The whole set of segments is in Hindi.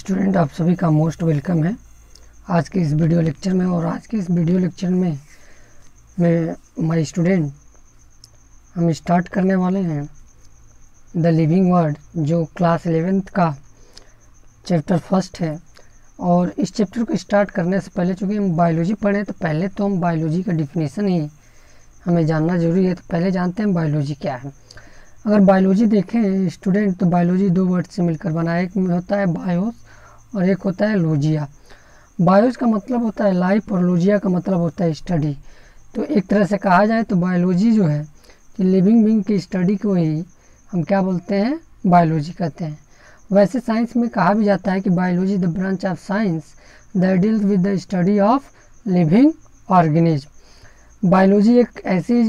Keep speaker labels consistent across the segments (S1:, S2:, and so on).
S1: स्टूडेंट, आप सभी का मोस्ट वेलकम है आज के इस वीडियो लेक्चर में। और आज के इस वीडियो लेक्चर में माय स्टूडेंट हम स्टार्ट करने वाले हैं द लिविंग वर्ड, जो क्लास 11th का चैप्टर फर्स्ट है। और इस चैप्टर को स्टार्ट करने से पहले, चूँकि हम बायोलॉजी पढ़ें तो पहले तो हम बायोलॉजी का डिफिनीसन ही हमें जानना जरूरी है। तो पहले जानते हैं बायोलॉजी क्या है। अगर बायोलॉजी देखें स्टूडेंट, तो बायोलॉजी दो वर्ड से मिलकर बना है। एक में होता है बायोस और एक होता है लोजिया। बायोस का मतलब होता है लाइफ और लोजिया का मतलब होता है स्टडी। तो एक तरह से कहा जाए तो बायोलॉजी जो है कि लिविंग बीइंग की स्टडी को ही हम क्या बोलते हैं, बायोलॉजी कहते हैं। वैसे साइंस में कहा भी जाता है कि biology the branch of science that deals with the study of living organism. Biology एक ऐसी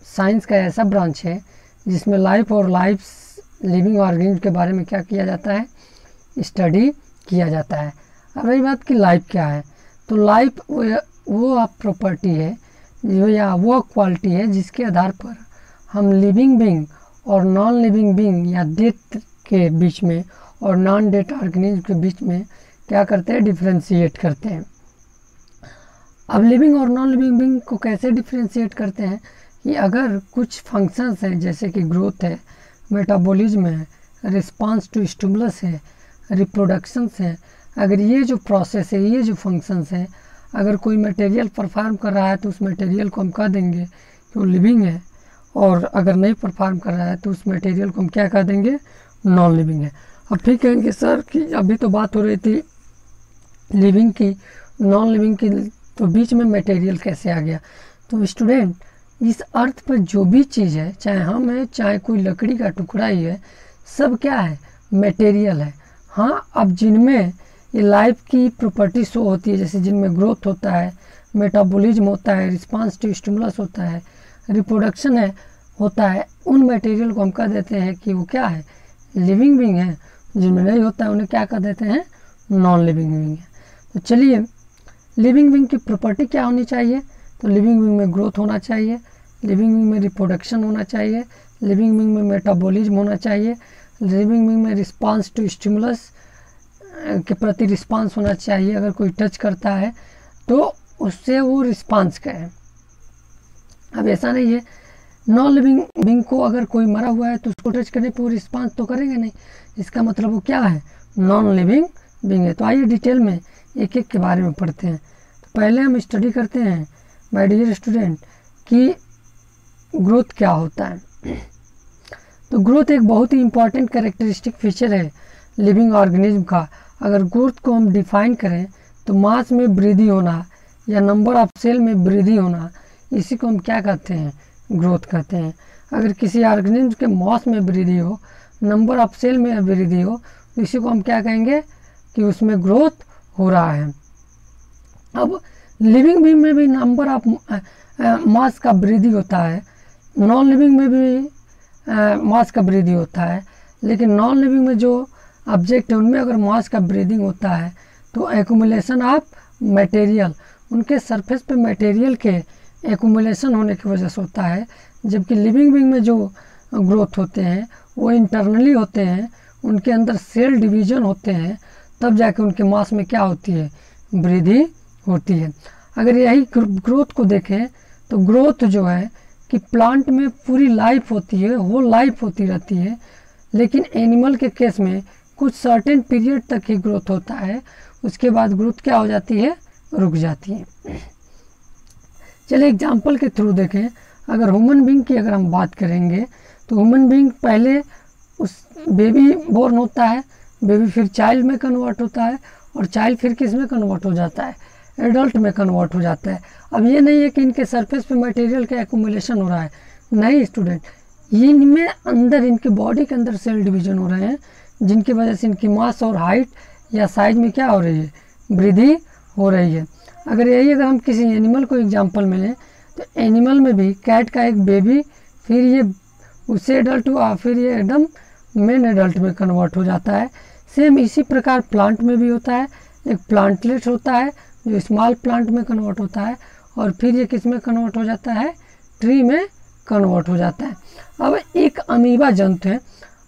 S1: साइंस का ऐसा ब्रांच है जिसमें लाइफ और लिविंग ऑर्गेनिज्म के बारे में क्या किया जाता है, स्टडी किया जाता है। अब रही बात कि लाइफ क्या है, तो लाइफ वो आप प्रॉपर्टी है जो या वो क्वालिटी है जिसके आधार पर हम लिविंग बीइंग और नॉन लिविंग बीइंग या डेथ के बीच में और नॉन डेथ ऑर्गेनिज्म के बीच में क्या करते हैं, डिफ्रेंशिएट करते हैं। अब लिविंग और नॉन लिविंग बीइंग को कैसे डिफ्रेंशिएट करते हैं कि अगर कुछ फंक्शंस हैं जैसे कि ग्रोथ है, मेटाबॉलिज्म है, रिस्पांस टू स्टिमुलस है, रिप्रोडक्शंस है, अगर ये जो प्रोसेस है, ये जो फंक्शंस हैं, अगर कोई मटेरियल परफॉर्म कर रहा है तो उस मटेरियल को हम कह देंगे कि वो लिविंग है। और अगर नहीं परफॉर्म कर रहा है तो उस मटेरियल को हम क्या कह देंगे, नॉन लिविंग है। अब फिर कहेंगे सर कि अभी तो बात हो रही थी लिविंग की, नॉन लिविंग की, तो बीच में मटेरियल कैसे आ गया। तो स्टूडेंट, इस अर्थ पर जो भी चीज़ है, चाहे हम है चाहे कोई लकड़ी का टुकड़ा ही है, सब क्या है, मटेरियल है। हाँ, अब जिनमें ये लाइफ की प्रॉपर्टी शो होती है, जैसे जिनमें ग्रोथ होता है, मेटाबॉलिज्म होता है, रिस्पांस टू स्टिमुलस होता है, रिप्रोडक्शन है होता है, उन मटेरियल को हम कह देते हैं कि वो क्या है, लिविंग बीइंग है। जिनमें नहीं होता है उन्हें क्या कह देते हैं, नॉन लिविंग बीइंग है। तो चलिए, लिविंग बीइंग की प्रॉपर्टी क्या होनी चाहिए, तो लिविंग बीइंग में ग्रोथ होना चाहिए, लिविंग बीइंग में रिप्रोडक्शन होना चाहिए, लिविंग बीइंग में मेटाबॉलिज्म होना चाहिए, लिविंग बीइंग में रिस्पांस टू स्टिमुलस के प्रति रिस्पांस होना चाहिए। अगर कोई टच करता है तो उससे वो रिस्पांस करे। अब ऐसा नहीं है, नॉन लिविंग बीइंग को अगर कोई मरा हुआ है तो उसको टच करने पर वो रिस्पांस तो करेंगे नहीं, इसका मतलब वो क्या है, नॉन लिविंग बीइंग है। तो आइए डिटेल में एक एक के बारे में पढ़ते हैं। तो पहले हम स्टडी करते हैं माय डियर स्टूडेंट कि ग्रोथ क्या होता है। तो ग्रोथ एक बहुत ही इंपॉर्टेंट कैरेक्टरिस्टिक फीचर है लिविंग ऑर्गेनिज्म का। अगर ग्रोथ को हम डिफाइन करें तो मास में वृद्धि होना या नंबर ऑफ सेल में वृद्धि होना, इसी को हम क्या कहते हैं, ग्रोथ कहते हैं। अगर किसी ऑर्गेनिज्म के मास में वृद्धि हो, नंबर ऑफ सेल में वृद्धि हो, तो इसी को हम क्या कहेंगे कि उसमें ग्रोथ हो रहा है। अब लिविंग बीइंग में भी नंबर ऑफ मास का वृद्धि होता है, नॉन लिविंग में भी मास का वृद्धि होता है, लेकिन नॉन लिविंग में जो ऑब्जेक्ट है उनमें अगर मास का ब्रीदिंग होता है तो एक्यूमुलेशन ऑफ मटेरियल, उनके सरफेस पे मटेरियल के एक्यूमुलेशन होने की वजह से होता है। जबकि लिविंग बीइंग में जो ग्रोथ होते हैं वो इंटरनली होते हैं, उनके अंदर सेल डिवीजन होते हैं, तब जाके उनके मास में क्या होती है, वृद्धि होती है। अगर यही ग्रोथ को देखें तो ग्रोथ जो है कि प्लांट में पूरी लाइफ होती है, वो लाइफ होती रहती है, लेकिन एनिमल के केस में कुछ सर्टेन पीरियड तक ही ग्रोथ होता है, उसके बाद ग्रोथ क्या हो जाती है, रुक जाती है। चलिए एग्जांपल के थ्रू देखें। अगर ह्यूमन बीइंग की अगर हम बात करेंगे तो ह्यूमन बीइंग पहले उस बेबी बोर्न होता है, बेबी फिर चाइल्ड में कन्वर्ट होता है, और चाइल्ड फिर किस में कन्वर्ट हो जाता है, एडल्ट में कन्वर्ट हो जाता है। अब ये नहीं है कि इनके सरफेस पे मटेरियल का एक्यूमुलेशन हो रहा है, नहीं स्टूडेंट, इनमें अंदर इनके बॉडी के अंदर सेल डिवीजन हो रहे हैं, जिनकी वजह से इनकी मास और हाइट या साइज में क्या हो रही है, वृद्धि हो रही है। अगर हम किसी एनिमल को एग्जांपल में लें तो एनिमल में भी कैट का एक बेबी, फिर ये उससे एडल्ट हुआ, फिर ये एकदम मेन एडल्ट में कन्वर्ट हो जाता है। सेम इसी प्रकार प्लांट में भी होता है, एक प्लांटलेट होता है जो स्मॉल प्लांट में कन्वर्ट होता है, और फिर ये किस में कन्वर्ट हो जाता है, ट्री में कन्वर्ट हो जाता है। अब एक अमीबा जंतु है,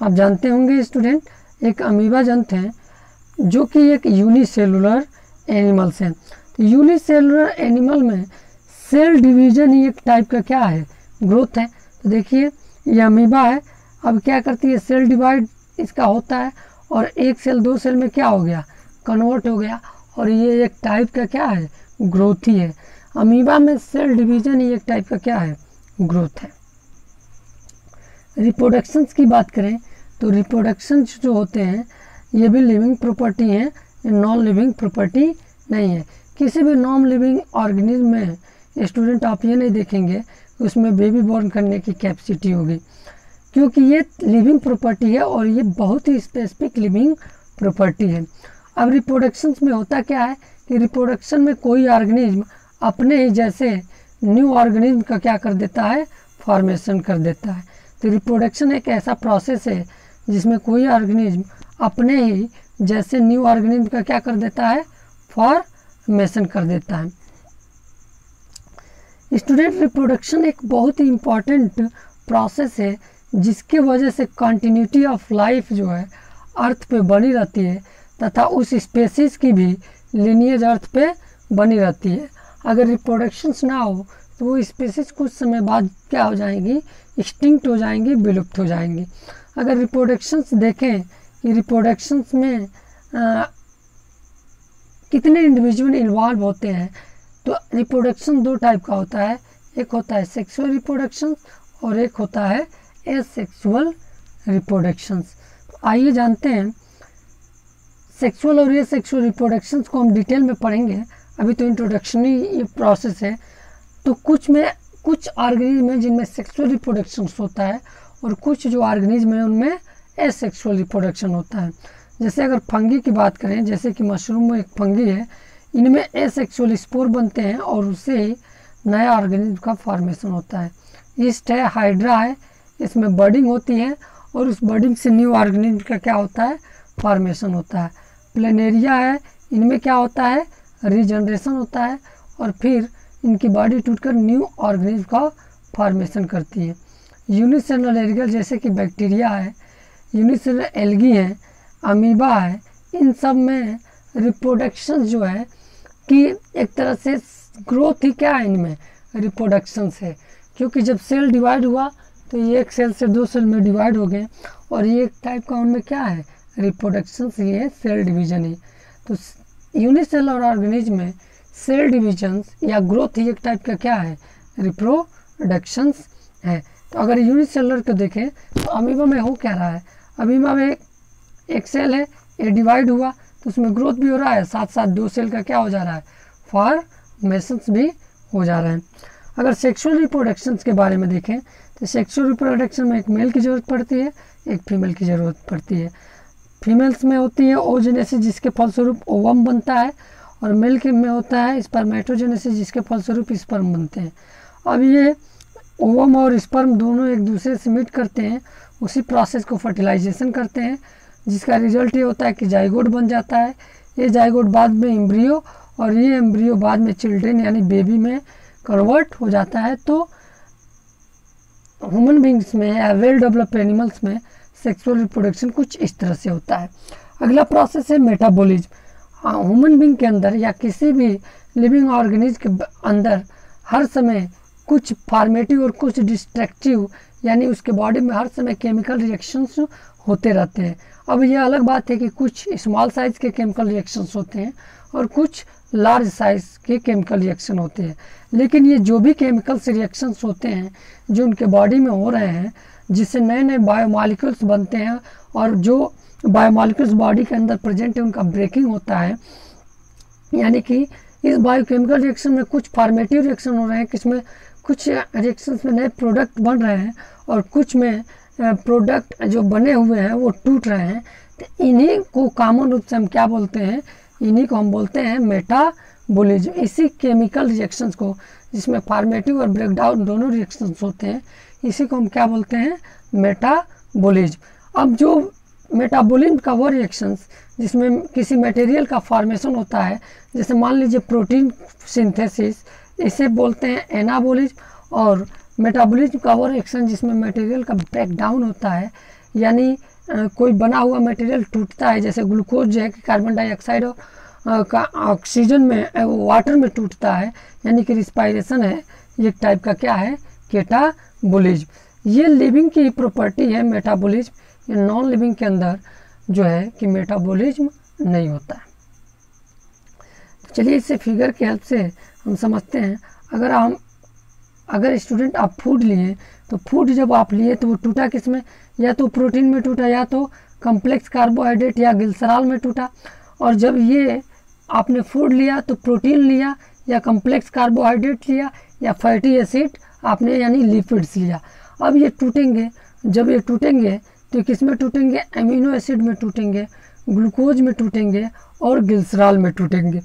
S1: आप जानते होंगे स्टूडेंट, एक अमीबा जंतु है जो कि एक यूनिसेलुलर एनिमल्स हैं। तो यूनिसेलुलर एनिमल में सेल डिवीजन ही एक टाइप का क्या है, ग्रोथ है। तो देखिए ये अमीबा है, अब क्या करती है, सेल डिवाइड इसका होता है और एक सेल दो सेल में क्या हो गया, कन्वर्ट हो गया, और ये एक टाइप का क्या है, ग्रोथ ही है। अमीबा में सेल डिवीजन ही एक टाइप का क्या है, ग्रोथ है। रिप्रोडक्शंस की बात करें तो रिप्रोडक्शंस जो होते हैं ये भी लिविंग प्रॉपर्टी हैं, ये नॉन लिविंग प्रॉपर्टी नहीं है। किसी भी नॉन लिविंग ऑर्गेनिज्म में स्टूडेंट आप ये नहीं देखेंगे कि उसमें बेबी बॉर्न करने की कैपेसिटी होगी, क्योंकि ये लिविंग प्रॉपर्टी है और ये बहुत ही स्पेसिफिक लिविंग प्रॉपर्टी है। अब रिप्रोडक्शंस में होता क्या है कि रिप्रोडक्शन में कोई ऑर्गेनिज्म अपने ही जैसे न्यू ऑर्गेनिज्म का क्या कर देता है, फॉर्मेशन कर देता है। तो रिप्रोडक्शन एक ऐसा प्रोसेस है जिसमें कोई ऑर्गेनिज्म अपने ही जैसे न्यू ऑर्गेनिज्म का क्या कर देता है, फॉर्मेशन कर देता है। स्टूडेंट, रिप्रोडक्शन एक बहुत ही इम्पॉर्टेंट प्रोसेस है जिसके वजह से कंटिन्यूटी ऑफ लाइफ जो है अर्थ पे बनी रहती है तथा उस स्पेसीज की भी लिनिएज अर्थ पे बनी रहती है। अगर रिप्रोडक्शंस ना हो तो वो स्पेसीज कुछ समय बाद क्या हो जाएंगी, एक्सटिंक्ट हो जाएंगी, विलुप्त हो जाएंगी। अगर रिप्रोडक्शंस देखें कि रिप्रोडक्शंस में कितने इंडिविजुअल इन्वॉल्व होते हैं, तो रिप्रोडक्शन दो टाइप का होता है, एक होता है सेक्सुअल रिप्रोडक्शन और एक होता है एसेक्सुअल रिप्रोडक्शंस। तो आइए जानते हैं सेक्सुअल और एसेक्सुअल रिप्रोडक्शंस को हम डिटेल में पढ़ेंगे, अभी तो इंट्रोडक्शन ही ये प्रोसेस है। तो कुछ ऑर्गेनिज्म है जिनमें सेक्सुअल रिप्रोडक्शन होता है और कुछ जो ऑर्गेनिज्म है उनमें एसेक्सुअल रिप्रोडक्शन होता है। जैसे अगर फंगी की बात करें, जैसे कि मशरूम में एक फंगी है, इनमें एसेक्सुअल स्पोर बनते हैं और उससे ही नया ऑर्गेनिज्म का फॉर्मेशन होता है। ईस्ट है, हाइड्रा है, इसमें बर्डिंग होती है और उस बर्डिंग से न्यू ऑर्गेनिज्म का क्या होता है, फॉर्मेशन होता है। प्लेनेरिया है, इनमें क्या होता है, रीजनरेशन होता है और फिर इनकी बॉडी टूटकर न्यू ऑर्गेनिज्म का फॉर्मेशन करती है। यूनिसेलुलर एल्गल जैसे कि बैक्टीरिया है, यूनिसेलुलर एल्गी है, अमीबा है, इन सब में रिप्रोडक्शन जो है कि एक तरह से ग्रोथ ही क्या है, इनमें रिप्रोडक्शन है, क्योंकि जब सेल डिवाइड हुआ तो ये एक सेल से दो सेल में डिवाइड हो गए और ये एक टाइप का उनमें क्या है, रिप्रोडक्शन, ये सेल डिवीजन है। तो यूनिसेलुलर ऑर्गेनिज्म में सेल डिवीजन्स या ग्रोथ ही एक टाइप का क्या है, रिप्रोडक्शंस है। तो अगर यूनिसेलुलर को देखें तो अमीबा में हो क्या रहा है, अमीबा में एक सेल है, ये डिवाइड हुआ तो उसमें ग्रोथ भी हो रहा है, साथ साथ दो सेल का क्या हो जा रहा है, फॉर्मेशंस भी हो जा रहा है। अगर सेक्सुअल रिप्रोडक्शंस के बारे में देखें तो सेक्सुअल रिप्रोडक्शन में एक मेल की ज़रूरत पड़ती है, एक फीमेल की ज़रूरत पड़ती है। फीमेल्स में होती है ओजेनेसिस जिसके फलस्वरूप ओवम बनता है और मेल के में होता है स्पर्मेटोजेनेसिस जिसके फलस्वरूप स्पर्म बनते हैं। अब ये ओवम और स्पर्म दोनों एक दूसरे से मीट करते हैं, उसी प्रोसेस को फर्टिलाइजेशन करते हैं, जिसका रिजल्ट ये होता है कि जाइगोट बन जाता है। ये जाइगोट बाद में एम्ब्रियो और ये एम्ब्रियो बाद में चिल्ड्रेन यानी बेबी में कन्वर्ट हो जाता है। तो ह्यूमन बींग्स में या वेल डेवलप्ड एनिमल्स में सेक्सुअल रिप्रोडक्शन कुछ इस तरह से होता है। अगला प्रोसेस है मेटाबॉलिज्म। ह्यूमन बींग के अंदर या किसी भी लिविंग ऑर्गेनिज्म के अंदर हर समय कुछ फॉर्मेटिव और कुछ डिस्ट्रक्टिव यानी उसके बॉडी में हर समय केमिकल रिएक्शंस होते रहते हैं। अब ये अलग बात है कि कुछ स्मॉल साइज़ के केमिकल रिएक्शंस होते हैं और कुछ लार्ज साइज़ के केमिकल रिएक्शन होते हैं, लेकिन ये जो भी केमिकल्स रिएक्शंस होते हैं जो उनके बॉडी में हो रहे हैं, जिससे नए नए बायोमॉलिक्यूल्स बनते हैं और जो बायोमॉलिक्यूल्स बॉडी के अंदर प्रेजेंट है उनका ब्रेकिंग होता है, यानी कि इस बायोकेमिकल रिएक्शन में कुछ फॉर्मेटिव रिएक्शन हो रहे हैं, किसमें कुछ रिएक्शंस में नए प्रोडक्ट बन रहे हैं और कुछ में प्रोडक्ट जो बने हुए हैं वो टूट रहे हैं। तो इन्हीं को कॉमन रूप से हम क्या बोलते हैं, इन्हीं को हम बोलते हैं मेटाबॉलिज्म। इसी केमिकल रिएक्शंस को जिसमें फॉर्मेटिव और ब्रेकडाउन दोनों रिएक्शंस होते हैं, इसी को हम क्या बोलते हैं, मेटाबॉलिज्म। अब जो मेटाबॉलिज्म का वो रिएक्शंस जिसमें किसी मटेरियल का फॉर्मेशन होता है, जैसे मान लीजिए प्रोटीन सिंथेसिस, इसे बोलते हैं एनाबॉलिज्म। और मेटाबॉलिज्म का वो रिएक्शन जिसमें मटेरियल का ब्रेकडाउन होता है, यानी कोई बना हुआ मटेरियल टूटता है, जैसे ग्लूकोज जो है कि कार्बन डाइऑक्साइड और का ऑक्सीजन में वाटर में टूटता है, यानी कि रिस्पायरेशन है, ये टाइप का क्या है, कैटाबोलिज्म। ये लिविंग की प्रॉपर्टी है मेटाबॉलिज्म, ये नॉन लिविंग के अंदर जो है कि मेटाबॉलिज्म नहीं होता है। चलिए इससे फिगर की हेल्प से हम समझते हैं। अगर स्टूडेंट आप फूड लिए, तो फूड जब आप लिए तो वो टूटा किस में, या तो प्रोटीन में टूटा, या तो कम्प्लेक्स कार्बोहाइड्रेट या ग्लिसरॉल में टूटा। और जब ये आपने फूड लिया तो प्रोटीन लिया या कम्प्लेक्स कार्बोहाइड्रेट लिया या फैटी एसिड आपने यानी लिपिड्स लिया। अब ये टूटेंगे, जब ये टूटेंगे तो किस में टूटेंगे, अमीनो एसिड में टूटेंगे, ग्लूकोज में टूटेंगे और ग्लिसरॉल में टूटेंगे।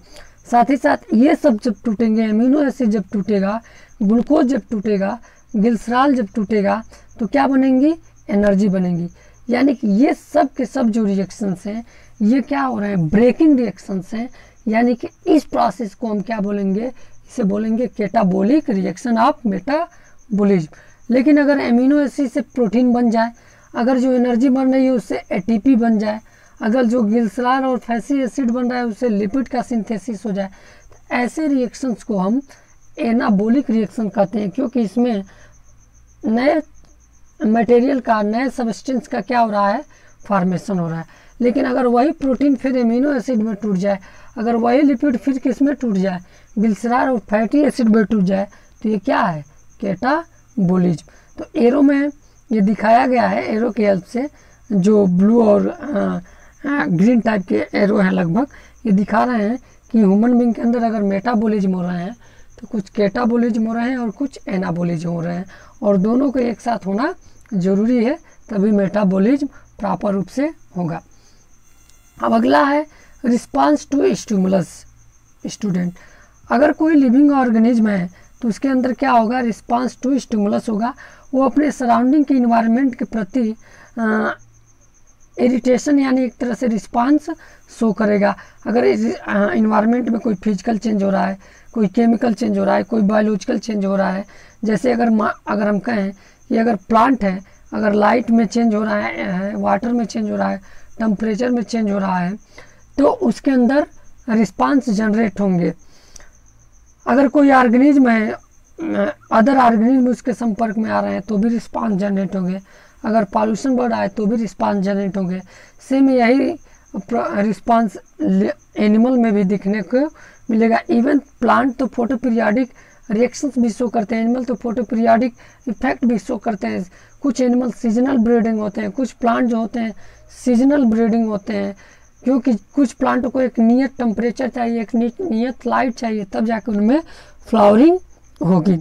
S1: साथ ही साथ ये सब जब टूटेंगे, अमीनो एसिड जब टूटेगा, ग्लूकोज जब टूटेगा, ग्लिसरॉल जब टूटेगा, तो क्या बनेंगी, एनर्जी बनेगी। यानी कि ये सब के सब जो रिएक्शंस हैं ये क्या हो रहे हैं, ब्रेकिंग रिएक्शंस हैं। यानी कि इस प्रोसेस को हम क्या बोलेंगे, इसे बोलेंगे कैटाबोलिक रिएक्शन ऑफ मेटाबॉलिज्म। लेकिन अगर अमीनो एसिड से प्रोटीन बन जाए, अगर जो एनर्जी बन रही है उससे एटीपी बन जाए, अगर जो ग्लिसरॉल और फैटी एसिड बन रहा है उससे लिपिड का सिंथेसिस हो जाए, तो ऐसे रिएक्शंस को हम एनाबोलिक रिएक्शन कहते हैं, क्योंकि इसमें नए मटेरियल का, नए सबस्टेंस का क्या हो रहा है, फॉर्मेशन हो रहा है। लेकिन अगर वही प्रोटीन फिर एमिनो एसिड में टूट जाए, अगर वही लिपिड फिर किस में टूट जाए, ग्लिसरॉल और फैटी एसिड में टूट जाए, तो ये क्या है, कैटाबोलिज्म। तो एरो में ये दिखाया गया है, एरो की हेल्प से, जो ब्लू और ग्रीन टाइप के एरो हैं लगभग, ये दिखा रहे हैं कि ह्यूमन बीइंग के अंदर अगर मेटाबॉलिज्म हो रहे हैं तो कुछ कैटाबोलिज्म हो रहे हैं और कुछ एनाबोलिज्म हो रहे हैं, और दोनों को एक साथ होना जरूरी है, तभी मेटाबॉलिज्म प्रॉपर रूप से होगा। अब अगला है रिस्पांस टू स्टिमुलस। स्टूडेंट, अगर कोई लिविंग ऑर्गेनिज्म है तो उसके अंदर क्या होगा, रिस्पांस टू स्टिमुलस होगा। वो अपने सराउंडिंग के इन्वायरमेंट के प्रति इरिटेशन यानी एक तरह से रिस्पांस शो करेगा। अगर इन्वायरमेंट में कोई फिजिकल चेंज हो रहा है, कोई केमिकल चेंज हो रहा है, कोई बायोलॉजिकल चेंज हो रहा है, जैसे अगर हम कहें कि अगर प्लांट है, अगर लाइट में चेंज हो रहा है, वाटर में चेंज हो रहा है, टेम्परेचर में चेंज हो रहा है, तो उसके अंदर रिस्पांस जनरेट होंगे। अगर कोई ऑर्गेनिज्म है, अदर ऑर्गेनिज्म उसके संपर्क में आ रहे हैं तो भी रिस्पांस जनरेट होंगे। अगर पॉल्यूशन बढ़ रहा है तो भी रिस्पांस जनरेट होंगे। सेम यही रिस्पांस एनिमल में भी दिखने को मिलेगा। इवन प्लांट तो फोटो पीरियाडिक रिएक्शंस भी शो करते हैं, एनिमल तो फोटो पीरियाडिक इफेक्ट भी शो करते हैं। कुछ एनिमल सीजनल ब्रीडिंग होते हैं, कुछ प्लांट जो होते हैं सीजनल ब्रीडिंग होते हैं, क्योंकि कुछ प्लांटों को एक नियत टेम्परेचर चाहिए, एक नियत लाइट चाहिए, तब जाकर उनमें फ्लावरिंग होगी।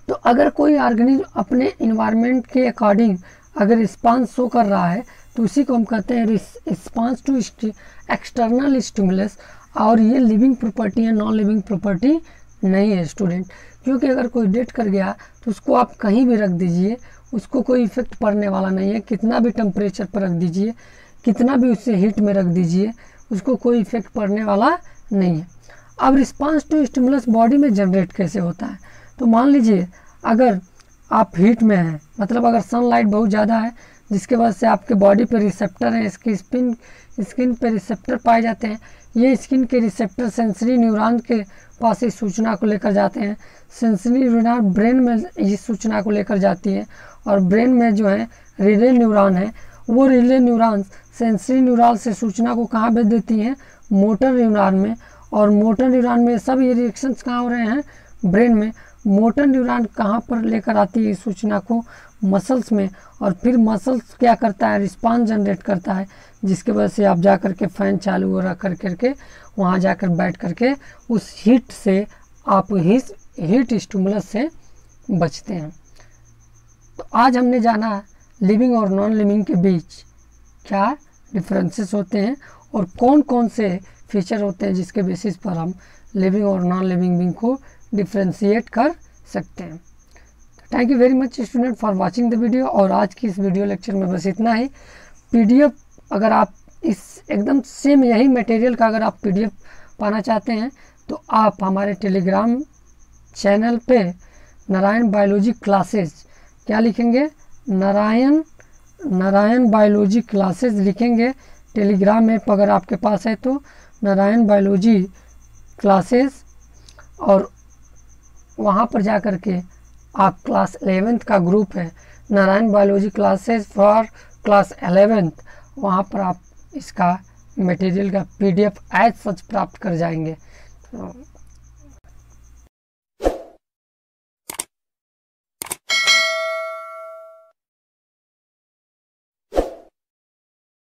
S1: तो अगर कोई ऑर्गेनिज्म अपने इन्वायरमेंट के अकॉर्डिंग अगर रिस्पांस शो कर रहा है तो उसी को हम कहते हैं रिस्पांस टू एक्सटर्नल स्टिमुलस। और ये लिविंग प्रॉपर्टी है, नॉन लिविंग प्रॉपर्टी नहीं है स्टूडेंट। क्योंकि अगर कोई डेट कर गया तो उसको आप कहीं भी रख दीजिए, उसको कोई इफेक्ट पड़ने वाला नहीं है। कितना भी टेम्परेचर पर रख दीजिए, कितना भी उससे हीट में रख दीजिए, उसको कोई इफेक्ट पड़ने वाला नहीं है। अब रिस्पांस टू स्टिमुलस बॉडी में जनरेट कैसे होता है, तो मान लीजिए अगर आप हीट में हैं, मतलब अगर सनलाइट बहुत ज़्यादा है जिसके वजह से आपके बॉडी पे रिसेप्टर हैं, इसकी स्किन पे रिसेप्टर पाए जाते हैं। ये स्किन के रिसेप्टर सेंसरी न्यूरॉन के पास इस सूचना को लेकर जाते हैं। सेंसरी न्यूरॉन ब्रेन में इस सूचना को लेकर जाती है, और ब्रेन में जो है रिले न्यूरॉन है, वो रिले न्यूरॉन सेंसरी न्यूरॉन से सूचना को कहाँ भेज देती हैं, मोटर न्यूरॉन में। और मोटर न्यूरॉन में सब ये रिएक्शंस कहाँ हो रहे हैं, ब्रेन में। मोटर न्यूरॉन कहाँ पर लेकर आती है इस सूचना को, मसल्स में। और फिर मसल्स क्या करता है, रिस्पांस जनरेट करता है, जिसके वजह से आप जा कर के फ़ैन चालू हो रहा करके वहाँ जाकर बैठ करके उस हीट से आप हीट स्टिमुलस से बचते हैं। तो आज हमने जाना लिविंग और नॉन लिविंग के बीच क्या डिफरेंसेस होते हैं और कौन कौन से फीचर होते हैं जिसके बेसिस पर हम लिविंग और नॉन लिविंग बीइंग को डिफ्रेंशिएट कर सकते हैं। Thank you very much student for watching the video. और आज की इस वीडियो लेक्चर में बस इतना ही। पीडीएफ अगर आप इस एकदम सेम यही मटेरियल का अगर आप पीडीएफ पाना चाहते हैं तो आप हमारे टेलीग्राम चैनल पे नारायण बायोलॉजी क्लासेस क्या लिखेंगे, नारायण नारायण बायोलॉजी क्लासेस लिखेंगे टेलीग्राम ऐप अगर आपके पास है तो, नारायण बायोलॉजी क्लासेस, और वहाँ पर जा कर के आप क्लास 11th का ग्रुप है Narayan biology classes for class 11th, वहाँ पर आप इसका मटेरियल का PDF एज सच प्राप्त कर जाएंगे। तो